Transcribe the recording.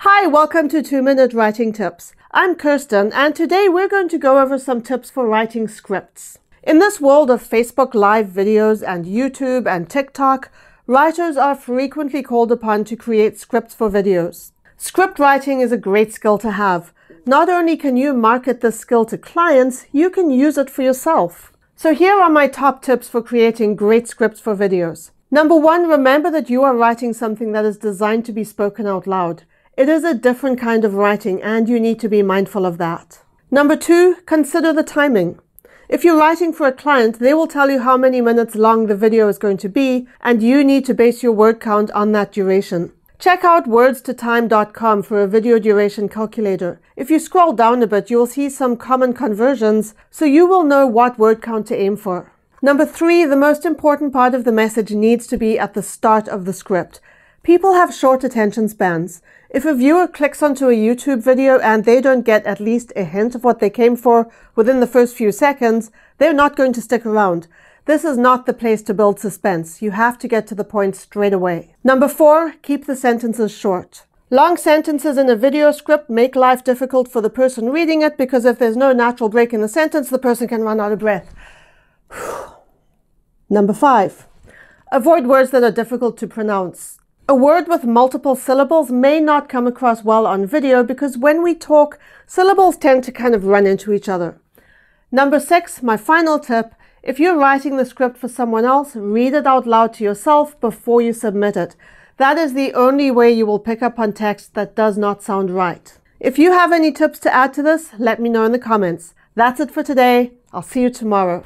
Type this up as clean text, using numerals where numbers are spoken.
Hi, welcome to 2-Minute Writing Tips. I'm Kirsten, and today we're going to go over some tips for writing scripts. In this world of Facebook Live videos and YouTube and TikTok, writers are frequently called upon to create scripts for videos. Script writing is a great skill to have. Not only can you market this skill to clients, you can use it for yourself. So here are my top tips for creating great scripts for videos. Number 1, remember that you are writing something that is designed to be spoken out loud. It is a different kind of writing and you need to be mindful of that. Number 2, consider the timing. If you're writing for a client, they will tell you how many minutes long the video is going to be, and you need to base your word count on that duration. Check out wordstotime.com for a video duration calculator. If you scroll down a bit, you will see some common conversions, so you will know what word count to aim for. Number 3, the most important part of the message needs to be at the start of the script. People have short attention spans. If a viewer clicks onto a YouTube video and they don't get at least a hint of what they came for within the first few seconds, they're not going to stick around. This is not the place to build suspense. You have to get to the point straight away. Number 4, keep the sentences short. Long sentences in a video script make life difficult for the person reading it because if there's no natural break in the sentence, the person can run out of breath. Number 5, avoid words that are difficult to pronounce. A word with multiple syllables may not come across well on video because when we talk, syllables tend to kind of run into each other. Number 6, my final tip, if you're writing the script for someone else, read it out loud to yourself before you submit it. That is the only way you will pick up on text that does not sound right. If you have any tips to add to this, let me know in the comments. That's it for today. I'll see you tomorrow.